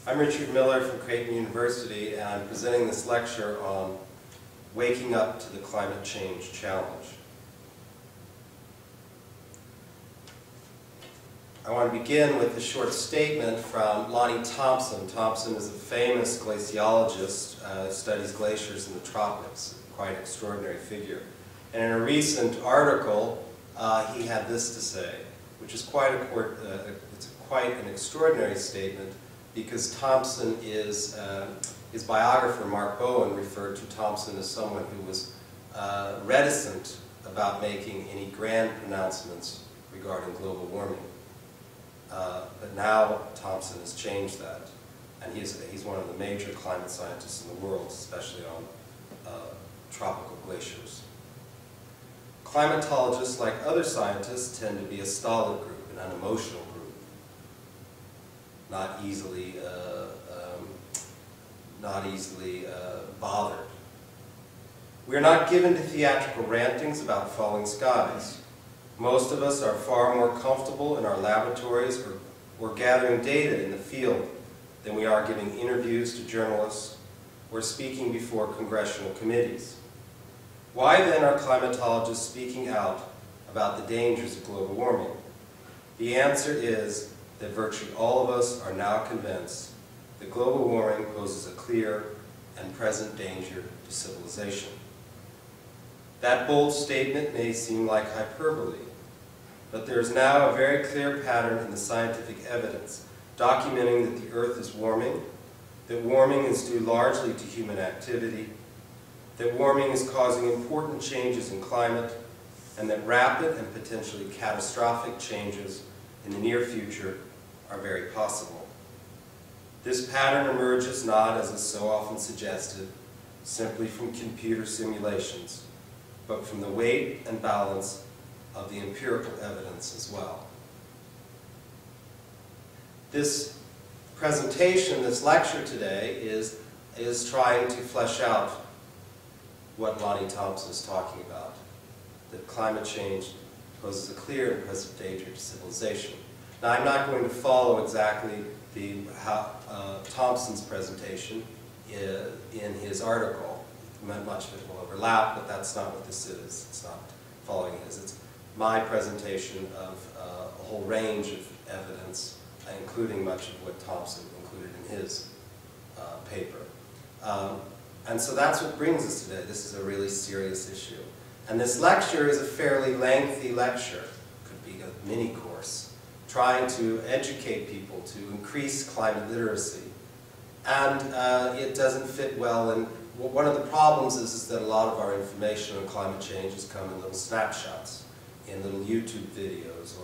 I'm Richard Miller from Creighton University, and I'm presenting this lecture on waking up to the climate change challenge. I want to begin with a short statement from Lonnie Thompson. Thompson is a famous glaciologist, studies glaciers in the tropics, quite an extraordinary figure. And in a recent article, he had this to say, which is quite an extraordinary statement, because Thompson is, his biographer, Mark Bowen, referred to Thompson as someone who was reticent about making any grand pronouncements regarding global warming. But now Thompson has changed that, and he's one of the major climate scientists in the world, especially on tropical glaciers. Climatologists, like other scientists, tend to be a stolid group, an unemotional group, not easily bothered. We are not given to theatrical rantings about falling skies. Most of us are far more comfortable in our laboratories or gathering data in the field than we are giving interviews to journalists or speaking before congressional committees. Why then are climatologists speaking out about the dangers of global warming? The answer is that virtually all of us are now convinced that global warming poses a clear and present danger to civilization. That bold statement may seem like hyperbole, but there is now a very clear pattern in the scientific evidence documenting that the Earth is warming, that warming is due largely to human activity, that warming is causing important changes in climate, and that rapid and potentially catastrophic changes in the near future are very possible. This pattern emerges not, as is so often suggested, simply from computer simulations, but from the weight and balance of the empirical evidence as well. This presentation, this lecture today, is trying to flesh out what Lonnie Thompson is talking about, that climate change poses a clear and present danger to civilization. Now, I'm not going to follow exactly Thompson's presentation in his article. Much of it will overlap, but that's not what this is. It's not following his. It's my presentation of a whole range of evidence, including much of what Thompson included in his paper. And so that's what brings us today. This is a really serious issue. And this lecture is a fairly lengthy lecture. It could be a mini course, trying to educate people to increase climate literacy. And it doesn't fit well in. One of the problems is that a lot of our information on climate change has come in little snapshots, in little YouTube videos,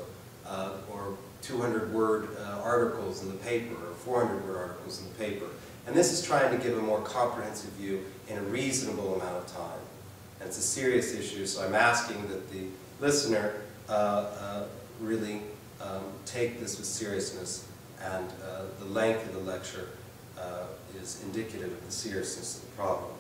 or 200-word articles in the paper, or 400-word articles in the paper. And this is trying to give a more comprehensive view in a reasonable amount of time. And it's a serious issue, so I'm asking that the listener really take this with seriousness, and the length of the lecture is indicative of the seriousness of the problem.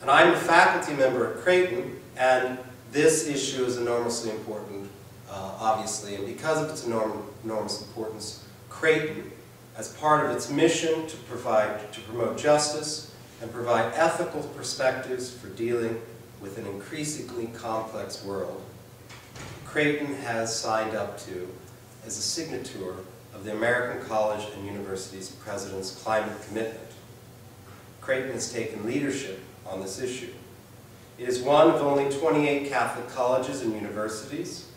And I'm a faculty member at Creighton, and this issue is enormously important, obviously, and because of its enormous importance, Creighton, as part of its mission to promote justice and provide ethical perspectives for dealing with an increasingly complex world, Creighton has signed up to, as a signature of the American College and University's President's Climate Commitment. Creighton has taken leadership on this issue. It is one of only 28 Catholic colleges and universities,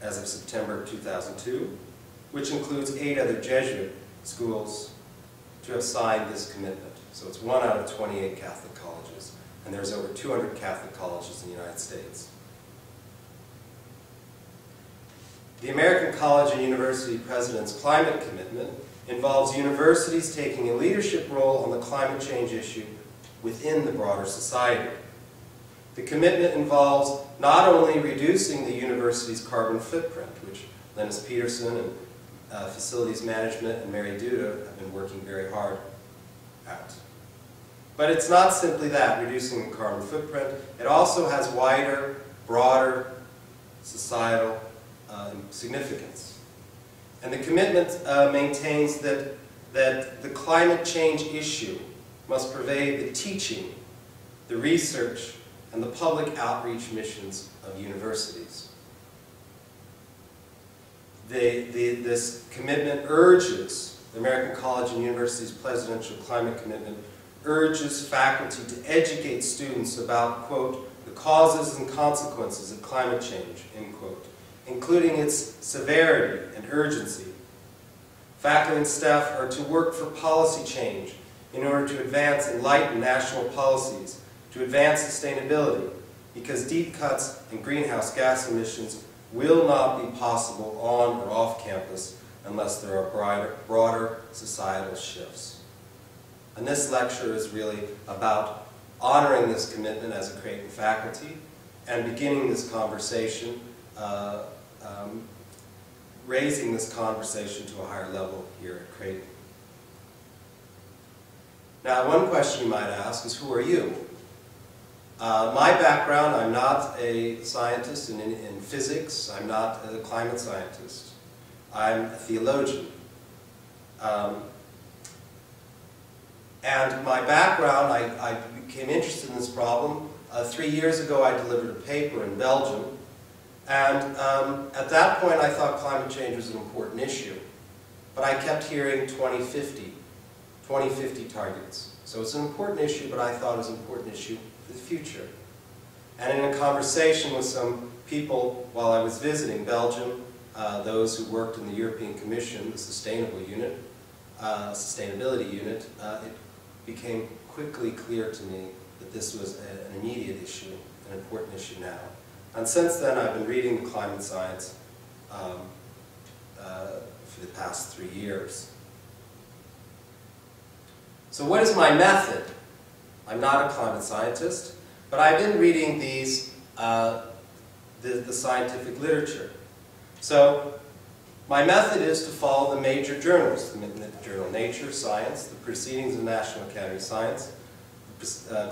as of September 2002, which includes 8 other Jesuit schools, to have signed this commitment. So it's 1 out of 28 Catholic colleges, and there's over 200 Catholic colleges in the United States. The American College and University President's Climate Commitment involves universities taking a leadership role on the climate change issue within the broader society. The commitment involves not only reducing the university's carbon footprint, which Linus Peterson and Facilities Management and Mary Duda have been working very hard at. But it's not simply that, reducing the carbon footprint. It also has wider, broader societal significance. And the commitment maintains that the climate change issue must pervade the teaching, the research, and the public outreach missions of universities. This commitment urges, the American College and University's Presidential Climate Commitment urges faculty to educate students about, quote, the causes and consequences of climate change, end quote, including its severity and urgency. Faculty and staff are to work for policy change in order to advance enlightened national policies, to advance sustainability, because deep cuts in greenhouse gas emissions will not be possible on or off campus unless there are broader societal shifts. And this lecture is really about honoring this commitment as a Creighton faculty and beginning this conversation, raising this conversation to a higher level here at Creighton. Now, one question you might ask is, who are you? My background, I'm not a scientist in physics. I'm not a climate scientist. I'm a theologian. And my background, I became interested in this problem. 3 years ago, I delivered a paper in Belgium. And at that point, I thought climate change was an important issue. But I kept hearing 2050 targets. So it's an important issue, but I thought it was an important issue for the future. And in a conversation with some people while I was visiting Belgium, those who worked in the European Commission, the sustainability unit, it became quickly clear to me that this was an immediate issue, an important issue now. And since then, I've been reading the climate science for the past 3 years. So what is my method? I'm not a climate scientist, but I've been reading these, the scientific literature. So my method is to follow the major journals, the journal Nature, Science, the Proceedings of the National Academy of Science,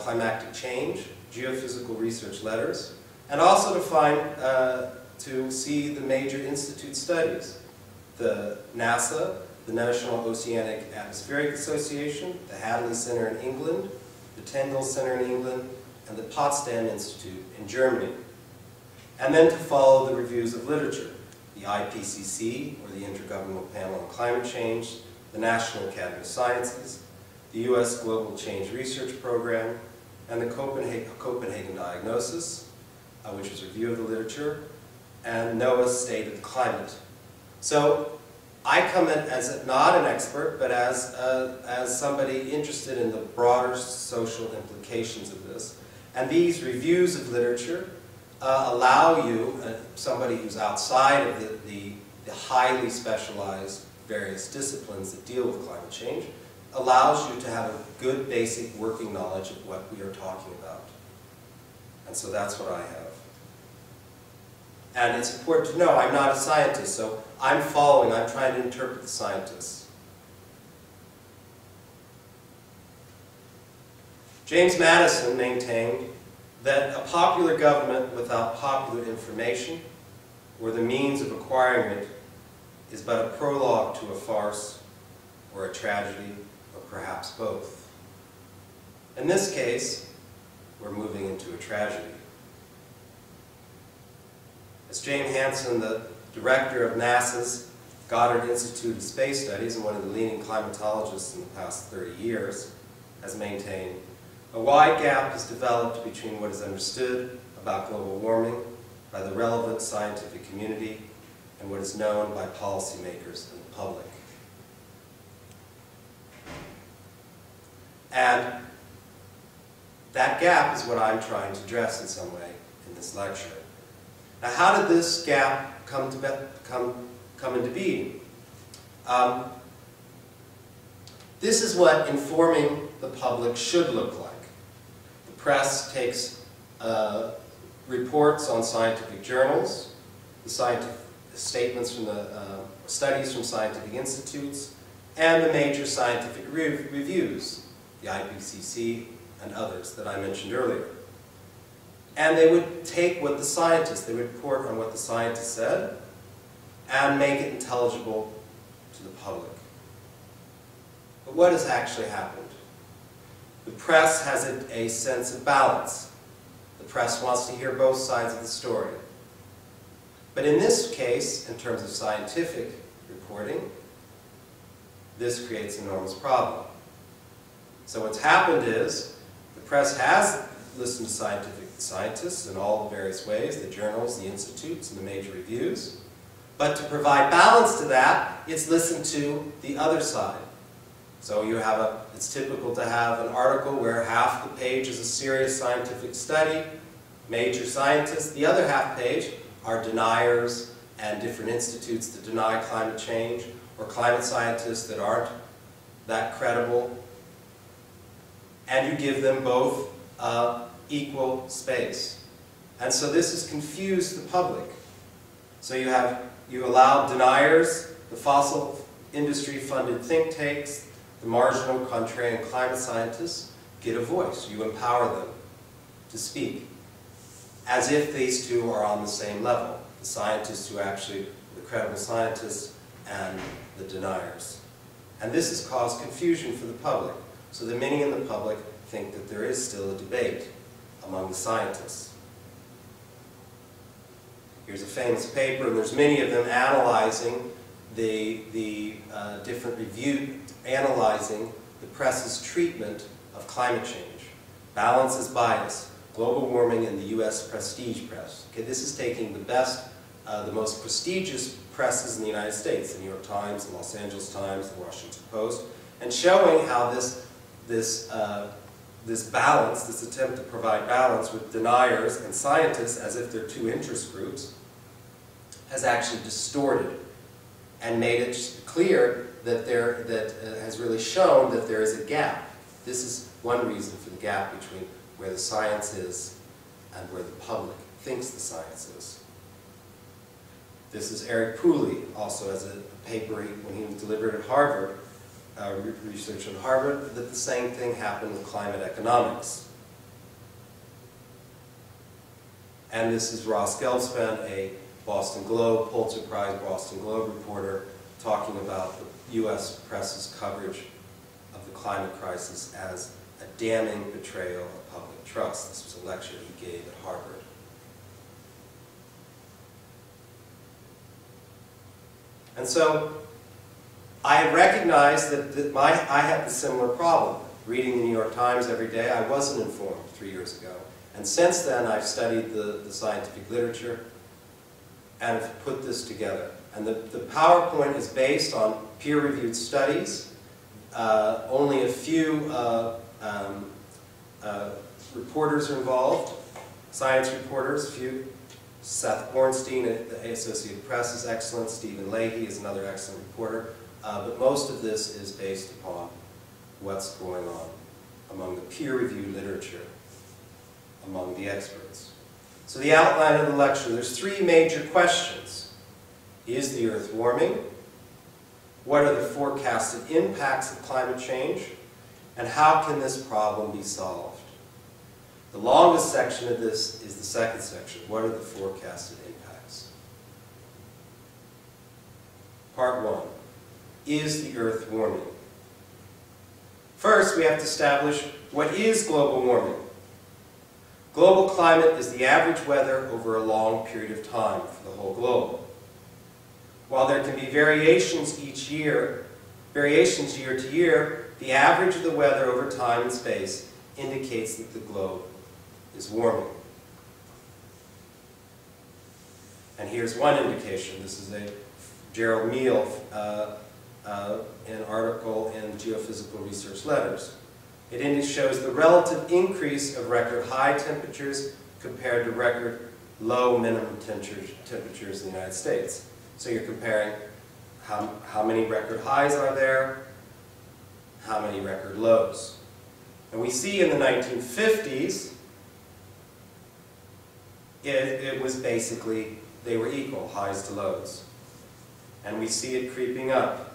Climatic Change, Geophysical Research Letters, and also to see the major institute studies, the NASA, the National Oceanic Atmospheric Association, the Hadley Center in England, the Tyndall Center in England, and the Potsdam Institute in Germany. And then to follow the reviews of literature, the IPCC, or the Intergovernmental Panel on Climate Change, the National Academy of Sciences, the U.S. Global Change Research Program, and the Copenhagen Diagnosis, which is a review of the literature, and NOAA's State of the Climate. So I come in as not an expert, but as somebody interested in the broader social implications of this. And these reviews of literature allow you, somebody who's outside of the highly specialized various disciplines that deal with climate change, allows you to have a good basic working knowledge of what we are talking about. And so that's what I have. And it's important to know I'm not a scientist, so I'm trying to interpret the scientists. James Madison maintained that a popular government without popular information, or the means of acquiring it, is but a prologue to a farce, or a tragedy, or perhaps both. In this case, we're moving into a tragedy. As Jane Hansen, the director of NASA's Goddard Institute of Space Studies and one of the leading climatologists in the past 30 years, has maintained, a wide gap has developed between what is understood about global warming by the relevant scientific community and what is known by policymakers and the public. And that gap is what I'm trying to address in some way in this lecture. Now, how did this gap come into being? This is what informing the public should look like. The press takes reports on scientific journals, the scientific statements from the studies from scientific institutes, and the major scientific reviews, the IPCC and others that I mentioned earlier. And they would take what they would report on what the scientists said and make it intelligible to the public. But what has actually happened? The press has a sense of balance. The press wants to hear both sides of the story. But in this case, in terms of scientific reporting, this creates an enormous problem. So what's happened is the press has listened to scientists in all various ways, the journals, the institutes, and the major reviews. But to provide balance to that, it's listened to the other side. So you have it's typical to have an article where half the page is a serious scientific study, major scientists. The other half page are deniers and different institutes that deny climate change, or climate scientists that aren't that credible. And you give them both equal space. And so this has confused the public. So you allow deniers, the fossil industry-funded think tanks, the marginal contrarian climate scientists get a voice. You empower them to speak, as if these two are on the same level. The scientists who actually, the credible scientists and the deniers. And this has caused confusion for the public, so that many in the public think that there is still a debate among the scientists. Here's a famous paper, and there's many of them analyzing the different review, analyzing the press's treatment of climate change. Balance is bias, global warming, and the U.S. prestige press. Okay, this is taking the best, the most prestigious presses in the United States, the New York Times, the Los Angeles Times, the Washington Post, and showing how this balance, this attempt to provide balance with deniers and scientists as if they're two interest groups, has actually distorted and made it clear that has really shown that there is a gap. This is one reason for the gap between where the science is and where the public thinks the science is. This is Eric Pooley, also has a paper when he was delivered at Harvard, research at Harvard, that the same thing happened with climate economics. And this is Ross Gelbspan, a Boston Globe, Pulitzer Prize Boston Globe reporter, talking about the U.S. press's coverage of the climate crisis as a damning betrayal of public trust. This was a lecture he gave at Harvard. And so I recognized that I had the similar problem. Reading the New York Times every day, I wasn't informed 3 years ago. And since then, I've studied the scientific literature and have put this together. And the PowerPoint is based on peer-reviewed studies. Only a few reporters are involved, science reporters, a few. Seth Bornstein at the Associated Press is excellent. Stephen Leahy is another excellent reporter. But most of this is based upon what's going on among the peer-reviewed literature, among the experts. So the outline of the lecture, there's three major questions. Is the Earth warming? What are the forecasted impacts of climate change? And how can this problem be solved? The longest section of this is the second section. What are the forecasted impacts? Part 1. Is the Earth warming? First, we have to establish what is global warming. Global climate is the average weather over a long period of time for the whole globe. While there can be variations year to year, the average of the weather over time and space indicates that the globe is warming. And here's one indication. This is a Gerald Meal, an article in Geophysical Research Letters. It shows the relative increase of record high temperatures compared to record low minimum temperatures in the United States. So you're comparing how many record highs are there, how many record lows. And we see in the 1950s, it was basically, they were equal, highs to lows. And we see it creeping up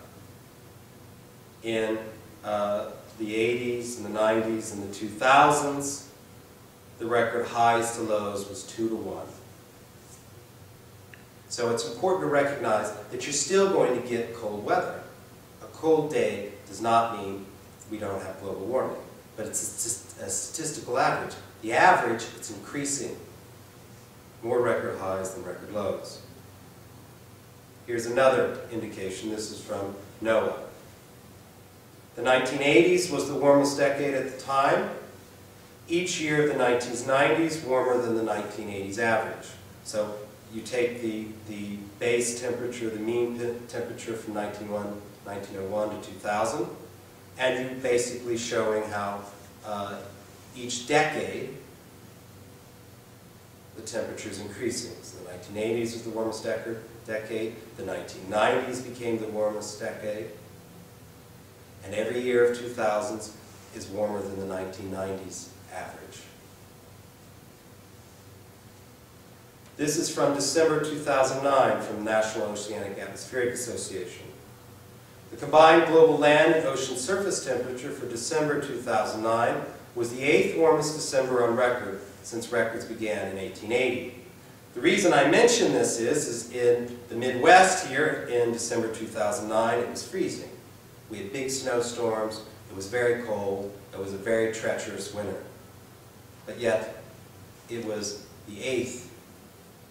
in the 80s and the 90s and the 2000s. The record highs to lows was 2 to 1. So it's important to recognize that you're still going to get cold weather. A cold day does not mean we don't have global warming, but it's a statistical average. The average, it's increasing. More record highs than record lows. Here's another indication. This is from NOAA. The 1980s was the warmest decade at the time. Each year of the 1990s warmer than the 1980s average. So you take the base temperature, the mean temperature from 1901 to 2000, and you're basically showing how each decade the temperature is increasing. So the 1980s was the warmest decade, the 1990s became the warmest decade, and every year of 2000s is warmer than the 1990s average. This is from December 2009 from the National Oceanic Atmospheric Association. The combined global land and ocean surface temperature for December 2009 was the 8th warmest December on record since records began in 1880. The reason I mention this is in the Midwest here in December 2009 it was freezing. We had big snowstorms, it was very cold, it was a very treacherous winter. But yet, it was the 8th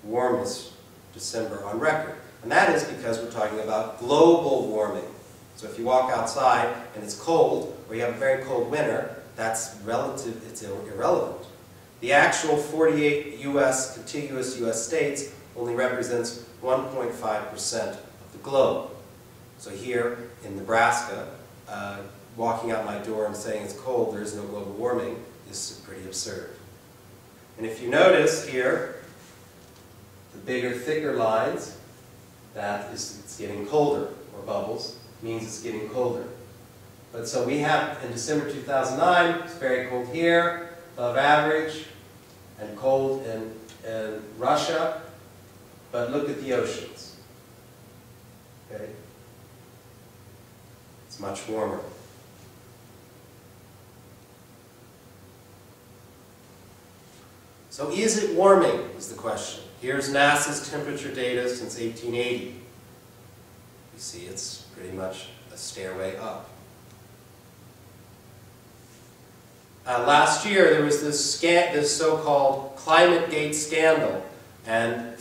warmest December on record. And that is because we're talking about global warming. So if you walk outside and it's cold, or you have a very cold winter, that's relative, it's irrelevant. The actual 48 contiguous US states only represents 1.5% of the globe. So here in Nebraska, walking out my door and saying it's cold, there is no global warming, is pretty absurd. And if you notice here, the bigger, thicker lines, that is it's getting colder, or bubbles, means it's getting colder. But so we have, in December 2009, it's very cold here, above average, and cold in Russia, but look at the oceans. Okay? It's much warmer. So is it warming, is the question. Here's NASA's temperature data since 1880. You see it's pretty much a stairway up. Last year there was this so-called ClimateGate scandal, and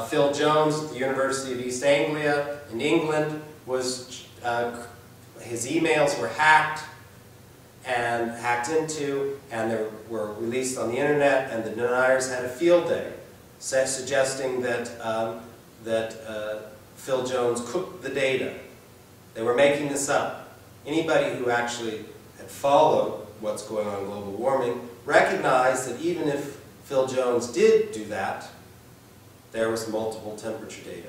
Phil Jones at the University of East Anglia in England was, his emails were hacked into, and they were released on the internet, and the deniers had a field day, suggesting that, Phil Jones cooked the data. They were making this up. Anybody who actually had followed what's going on in global warming recognized that even if Phil Jones did do that, there was multiple temperature data.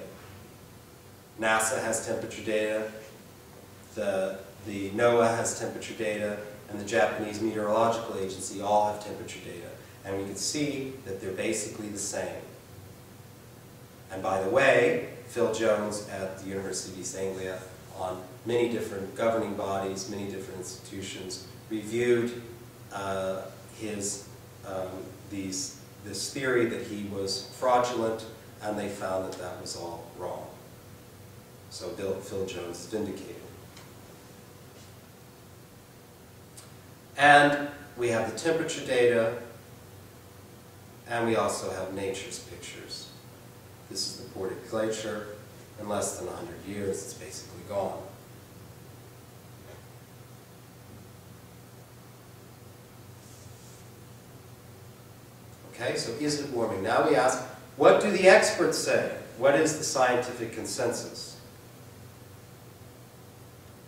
NASA has temperature data, the NOAA has temperature data, and the Japanese Meteorological Agency all have temperature data. And we can see that they're basically the same. And by the way, Phil Jones at the University of East Anglia, on many different governing bodies, many different institutions, reviewed this theory that he was fraudulent, and they found that that was all wrong. So Phil Jones is vindicated. And we have the temperature data, and we also have nature's pictures. This is the Portic Glacier. In less than 100 years, it's basically gone. Okay, so is it warming? Now we ask, what do the experts say? What is the scientific consensus?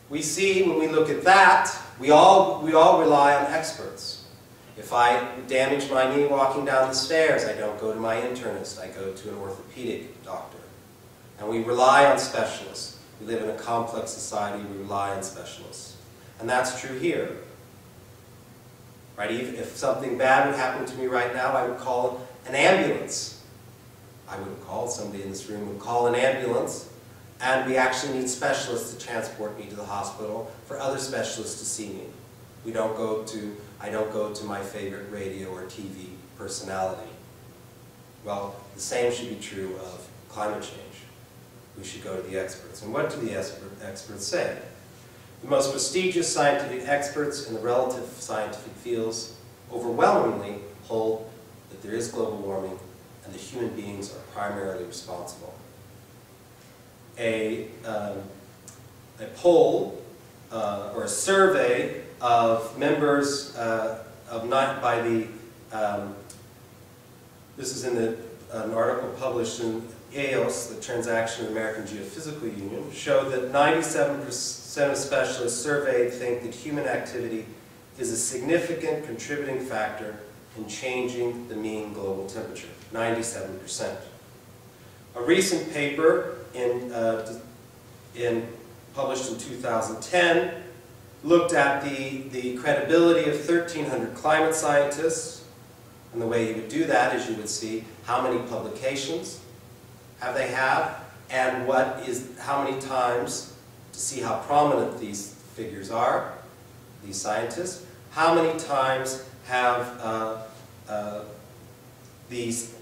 We see, when we look at that, we all rely on experts. If I damage my knee walking down the stairs, I don't go to my internist, I go to an orthopedic doctor. And we rely on specialists. We live in a complex society, we rely on specialists. And that's true here. Right? If something bad would happen to me right now, I would call an ambulance. I wouldn't call, somebody in this room would call an ambulance, and we actually need specialists to transport me to the hospital for other specialists to see me. I don't go to my favorite radio or TV personality. Well, the same should be true of climate change, we should go to the experts. And what do the experts say? The most prestigious scientific experts in the relative scientific fields overwhelmingly hold that there is global warming and that human beings are primarily responsible. A poll or a survey of members this is in an article published in AOS, the Transaction of the American Geophysical Union, showed that 97% of specialists surveyed think that human activity is a significant contributing factor in changing the mean global temperature, 97%. A recent paper published in 2010 looked at the credibility of 1,300 climate scientists, and the way you would do that is you would see how many publications have they had, and how many times, to see how prominent these figures are, these scientists, how many times have these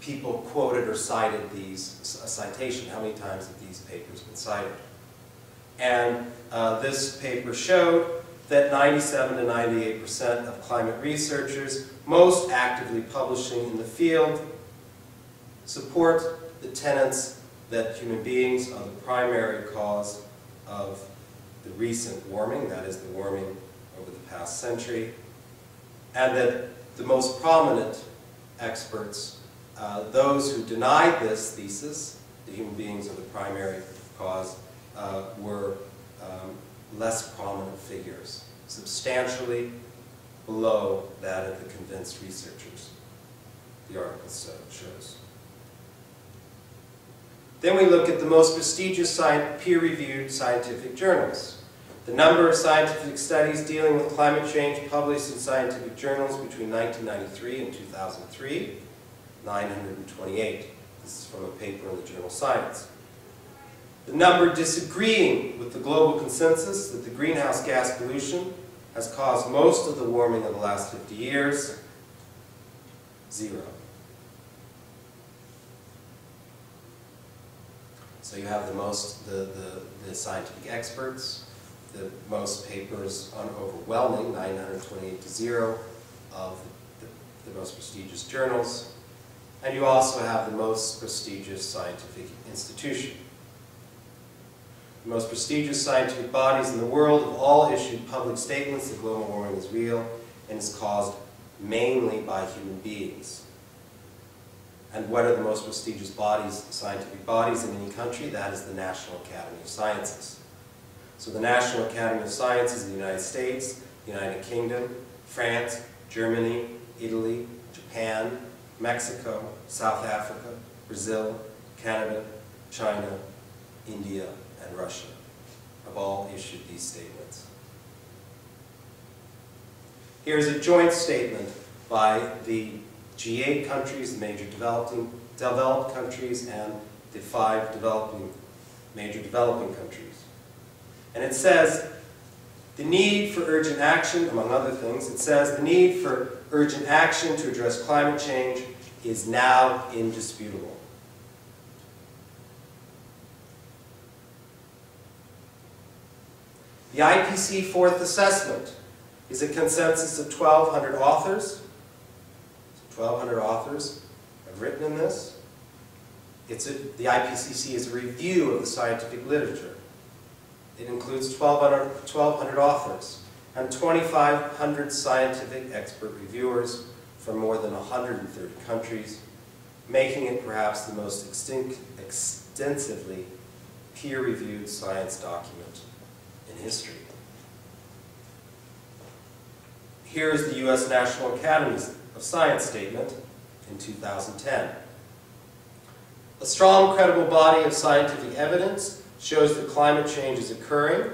people quoted or cited a citation, how many times have these papers been cited. And this paper showed that 97 to 98% of climate researchers most actively publishing in the field support the tenets that human beings are the primary cause of the recent warming, that is the warming over the past century, and that the most prominent experts, those who denied this thesis, that human beings are the primary cause, were less prominent figures, substantially below that of the convinced researchers, the article shows. Then we look at the most prestigious peer-reviewed scientific journals. The number of scientific studies dealing with climate change published in scientific journals between 1993 and 2003, 928. This is from a paper in the journal Science. The number disagreeing with the global consensus that the greenhouse gas pollution has caused most of the warming of the last 50 years, 0. So you have the scientific experts, the most papers on overwhelming, 928 to 0, of the most prestigious journals, and you also have the most prestigious scientific institution. The most prestigious scientific bodies in the world have all issued public statements that global warming is real and is caused mainly by human beings. And what are the most prestigious bodies, scientific bodies in any country? That is the National Academy of Sciences. So the National Academy of Sciences in the United States, the United Kingdom, France, Germany, Italy, Japan, Mexico, South Africa, Brazil, Canada, China, India, and Russia have all issued these statements. Here's a joint statement by the G8 countries, the major developed countries, and the 5 major developing countries. And it says, the need for urgent action, among other things, it says the need for urgent action to address climate change is now indisputable. The IPCC Fourth Assessment is a consensus of 1,200 authors. 1,200 authors have written in this. The IPCC is a review of the scientific literature. It includes 1,200 authors and 2,500 scientific expert reviewers from more than 130 countries, making it perhaps the most extensively peer-reviewed science document in history. Here is the U.S. National Academy of Science statement in 2010. A strong, credible body of scientific evidence shows that climate change is occurring,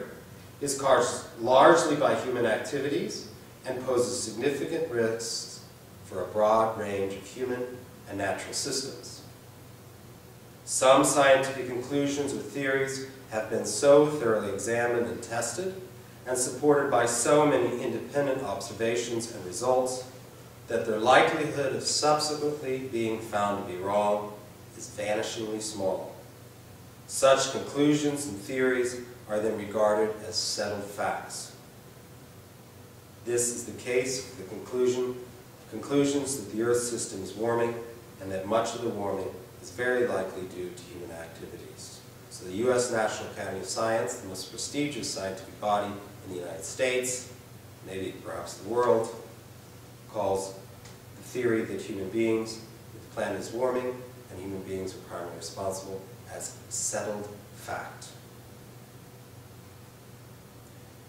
is caused largely by human activities, and poses significant risks for a broad range of human and natural systems. Some scientific conclusions or theories have been so thoroughly examined and tested and supported by so many independent observations and results that their likelihood of subsequently being found to be wrong is is vanishingly small. Such conclusions and theories are then regarded as settled facts. This is the case for the conclusions that the Earth system is warming and that much of the warming is very likely due to human activities. So the U.S. National Academy of Science, the most prestigious scientific body in the United States, maybe perhaps the world, calls the theory that human beings, that the planet is warming and human beings are primarily responsible as settled fact.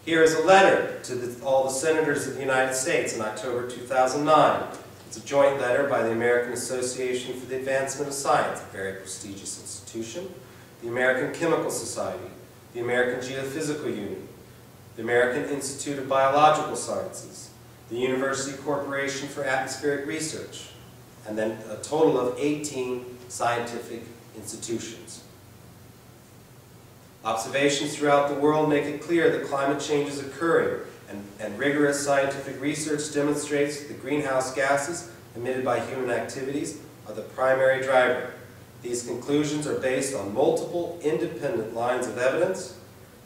Here is a letter to all the senators of the United States in October 2009. It's a joint letter by the American Association for the Advancement of Science, a very prestigious institution, the American Chemical Society, the American Geophysical Union, the American Institute of Biological Sciences, the University Corporation for Atmospheric Research, and then a total of 18 scientific institutions. Observations throughout the world make it clear that climate change is occurring, and rigorous scientific research demonstrates that the greenhouse gases emitted by human activities are the primary driver. These conclusions are based on multiple independent lines of evidence,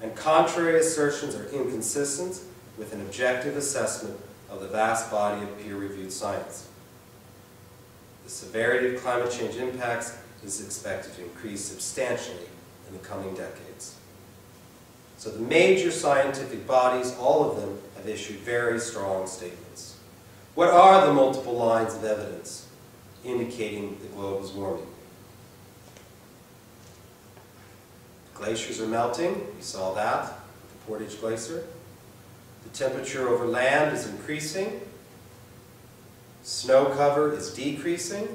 and contrary assertions are inconsistent with an objective assessment of the vast body of peer-reviewed science. The severity of climate change impacts is expected to increase substantially in the coming decades. So the major scientific bodies, all of them, have issued very strong statements. What are the multiple lines of evidence indicating the globe is warming? Glaciers are melting, we saw that with the Portage Glacier. The temperature over land is increasing. Snow cover is decreasing.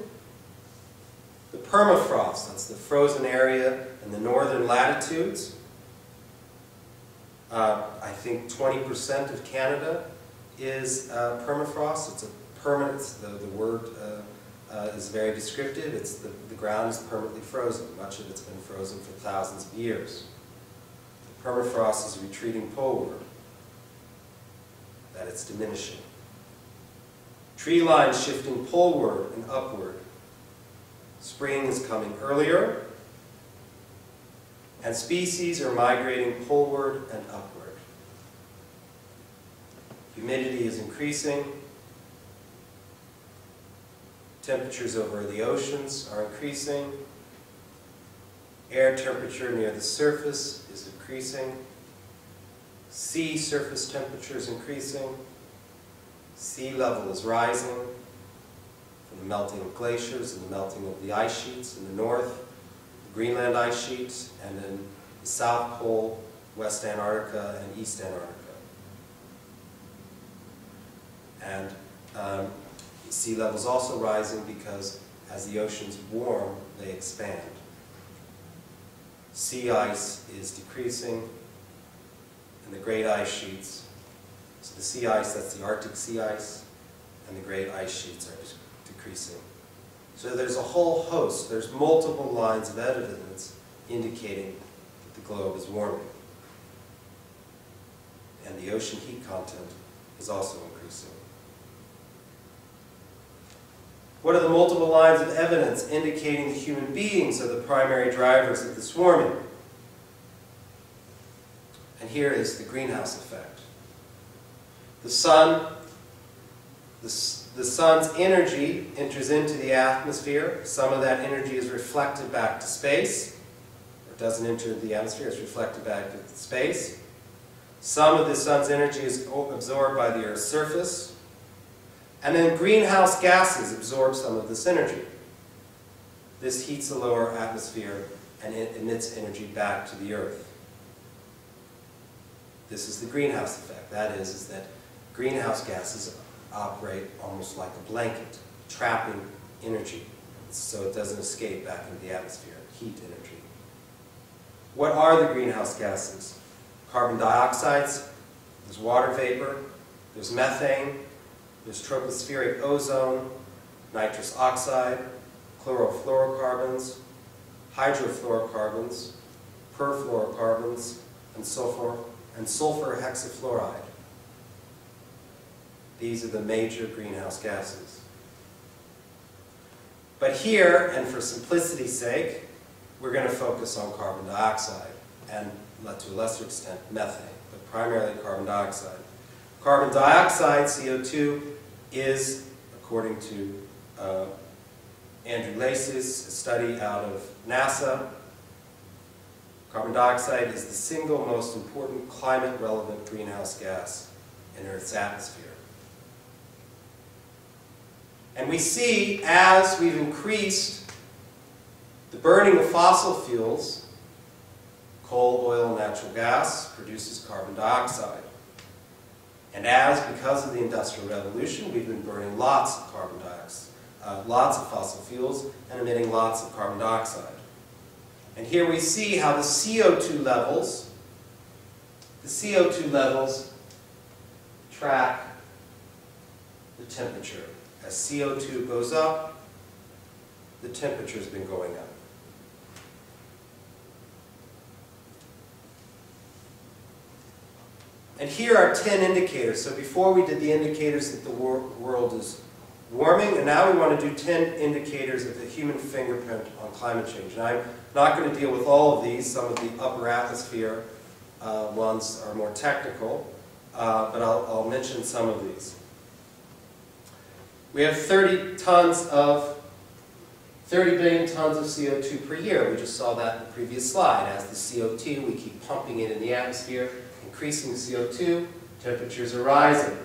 The permafrost, that's the frozen area in the northern latitudes. I think 20% of Canada is permafrost. It's a permanent, the word is very descriptive. It's the ground is permanently frozen. Much of it's been frozen for thousands of years. The permafrost is retreating poleward, that it's diminishing. Tree lines shifting poleward and upward. Spring is coming earlier, and species are migrating poleward and upward. Humidity is increasing. Temperatures over the oceans are increasing. Air temperature near the surface is increasing. Sea surface temperature is increasing. Sea level is rising from the melting of glaciers and the melting of the ice sheets in the north, the Greenland ice sheets, and then the South Pole, West Antarctica, and East Antarctica. And sea level is also rising because as the oceans warm, they expand. Sea ice is decreasing, and the great ice sheets, so the sea ice, that's the Arctic sea ice, and the great ice sheets are decreasing. So there's a whole host, there's multiple lines of evidence indicating that the globe is warming. And the ocean heat content is also increasing. What are the multiple lines of evidence indicating that human beings are the primary drivers of this warming? And here is the greenhouse effect. The sun's energy enters into the atmosphere. Some of that energy is reflected back to space. It doesn't enter the atmosphere, it's reflected back to space. Some of the sun's energy is absorbed by the Earth's surface. And then greenhouse gases absorb some of this energy. This heats the lower atmosphere and it emits energy back to the Earth. This is the greenhouse effect. That is that greenhouse gases operate almost like a blanket, trapping energy, so it doesn't escape back into the atmosphere, heat energy. What are the greenhouse gases? Carbon dioxide, there's water vapor, there's methane, there's tropospheric ozone, nitrous oxide, chlorofluorocarbons, hydrofluorocarbons, perfluorocarbons, and sulfur hexafluoride. These are the major greenhouse gases. But here, and for simplicity's sake, we're going to focus on carbon dioxide and, to a lesser extent, methane, but primarily carbon dioxide. Carbon dioxide, CO2, is, according to Andrew Lace's study out of NASA, carbon dioxide is the single most important climate-relevant greenhouse gas in Earth's atmosphere. And we see, as we've increased the burning of fossil fuels, coal, oil, and natural gas produces carbon dioxide. And as, because of the Industrial Revolution, we've been burning lots of carbon dioxide, lots of fossil fuels, and emitting lots of carbon dioxide. And here we see how the CO2 levels track the temperature. As CO2 goes up, the temperature's been going up. And here are 10 indicators. So before we did the indicators that the world is warming, and now we want to do 10 indicators of the human fingerprint on climate change. And I'm not going to deal with all of these. Some of the upper atmosphere ones are more technical, but I'll mention some of these. We have 30 billion tons of CO2 per year. We just saw that in the previous slide. As the CO2, we keep pumping it in the atmosphere, increasing CO2, temperatures are rising.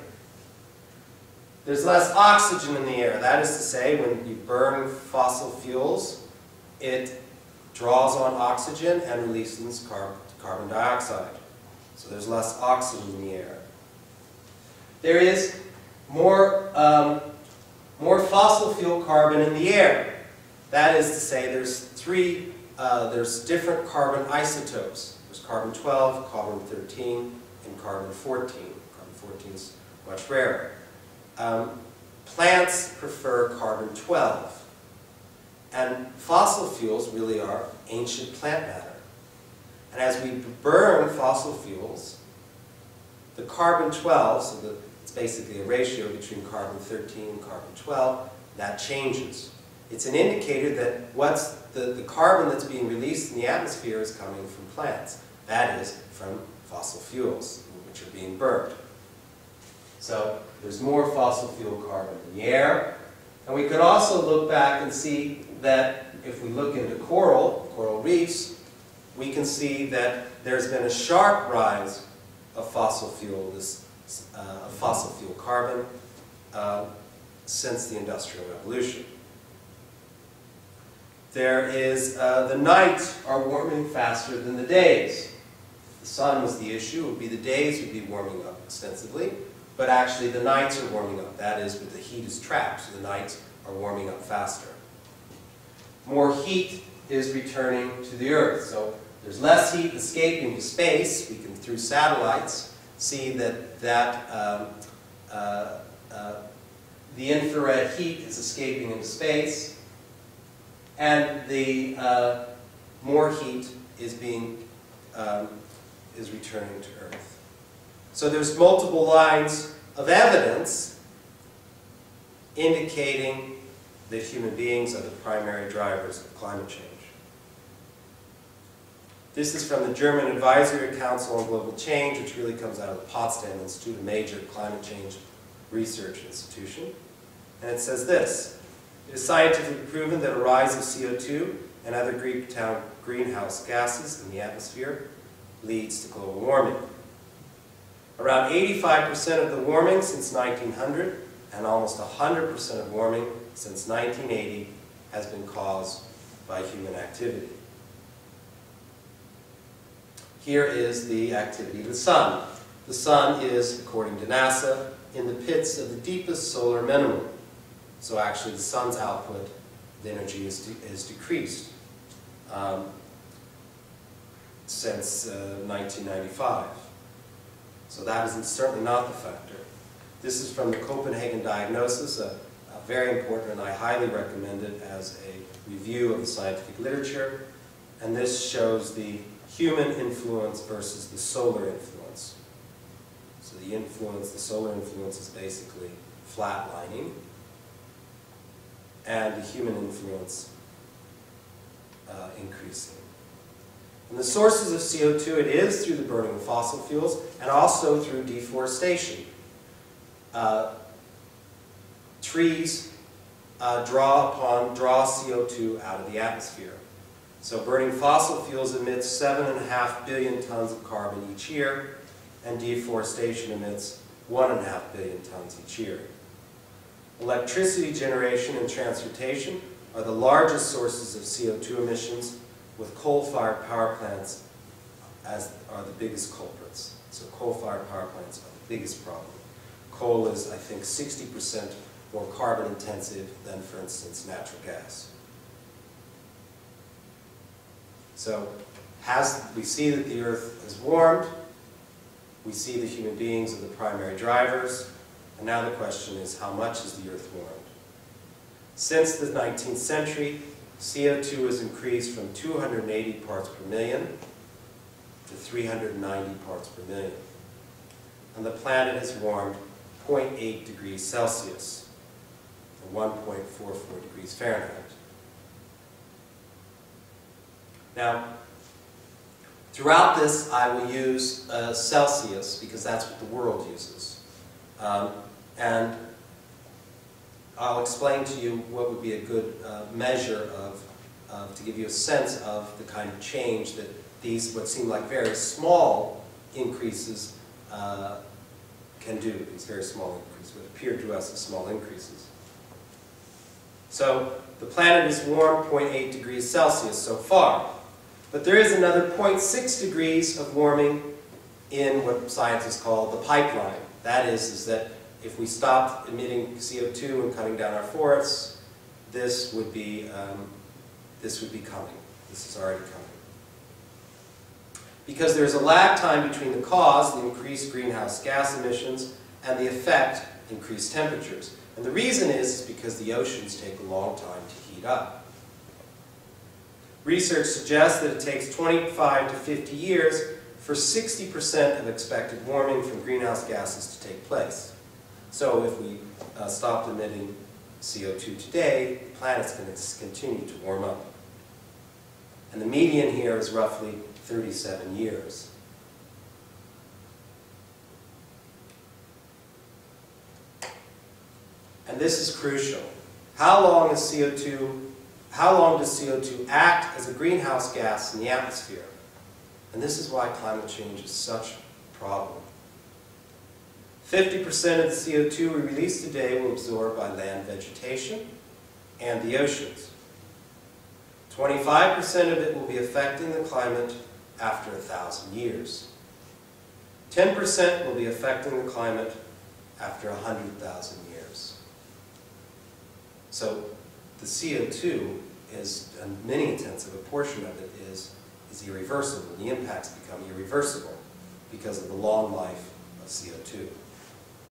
There's less oxygen in the air. That is to say, when you burn fossil fuels, it draws on oxygen and releases carbon dioxide. So there's less oxygen in the air. There is more fossil fuel carbon in the air. That is to say, there's different carbon isotopes. There's carbon-12, carbon-13, and carbon-14. Carbon-14 is much rarer. Plants prefer carbon-12. And fossil fuels really are ancient plant matter. And as we burn fossil fuels, the carbon-12, so it's basically a ratio between carbon-13 and carbon-12, that changes. It's an indicator that the carbon that's being released in the atmosphere is coming from plants. That is, from fossil fuels, which are being burned. So there's more fossil fuel carbon in the air. And we could also look back and see that if we look into coral reefs, we can see that there's been a sharp rise of fossil fuel carbon since the Industrial Revolution. There is, the nights are warming faster than the days. If the sun was the issue, it would be the days would be warming up extensively, but actually the nights are warming up. That is, but the heat is trapped, so the nights are warming up faster. More heat is returning to the Earth, so there's less heat escaping to space. We can, through satellites, see that the infrared heat is escaping into space, and the more heat is returning to Earth. So there's multiple lines of evidence indicating that human beings are the primary drivers of climate change. This is from the German Advisory Council on Global Change, which really comes out of the Potsdam Institute, a major climate change research institution. And it says this: it is scientifically proven that a rise of CO2 and other greenhouse gases in the atmosphere leads to global warming. Around 85% of the warming since 1900 and almost 100% of warming since 1980 has been caused by human activity. Here is the activity of the sun. The sun is, according to NASA, in the pits of the deepest solar minimum. So actually the sun's output of energy is decreased since 1995. So that is certainly not the factor. This is from the Copenhagen Diagnosis, a very important, and I highly recommend it as a review of the scientific literature. And this shows the human influence versus the solar influence. So the solar influence is basically flatlining. and the human influence increasing. And the sources of CO2, it is through the burning of fossil fuels and also through deforestation. Trees draw CO2 out of the atmosphere. So burning fossil fuels emits 7.5 billion tons of carbon each year, and deforestation emits 1.5 billion tons each year. Electricity generation and transportation are the largest sources of CO2 emissions, with coal-fired power plants are the biggest culprits. So coal-fired power plants are the biggest problem. Coal is, I think, 60% more carbon intensive than, for instance, natural gas. So we see that the Earth has warmed, we see the human beings are the primary drivers, and now the question is, how much has the Earth warmed? Since the 19th century, CO2 has increased from 280 parts per million to 390 parts per million. And the planet has warmed 0.8 degrees Celsius, or 1.44 degrees Fahrenheit. Now, throughout this, I will use Celsius because that's what the world uses. And I'll explain to you what would be a good measure to give you a sense of the kind of change that these, what seem like very small increases, can do. These very small increases, what appear to us as small increases. So the planet is warm 0.8 degrees Celsius so far. But there is another 0.6 degrees of warming in what scientists call the pipeline. That is that if we stopped emitting CO2 and cutting down our forests, this would be coming. This is already coming. Because there's a lag time between the cause, the increased greenhouse gas emissions, and the effect, increased temperatures. And the reason is because the oceans take a long time to heat up. Research suggests that it takes 25 to 50 years for 60% of expected warming from greenhouse gases to take place. So if we stopped emitting CO2 today, the planet's going to continue to warm up. And the median here is roughly 37 years. And this is crucial. How long does CO2 act as a greenhouse gas in the atmosphere? And this is why climate change is such a problem. 50% of the CO2 we release today will be absorbed by land vegetation and the oceans. 25% of it will be affecting the climate after 1,000 years. 10% will be affecting the climate after 100,000 years. So the CO2 is, and many-tenths of a portion of it is irreversible. The impacts become irreversible because of the long life of CO2.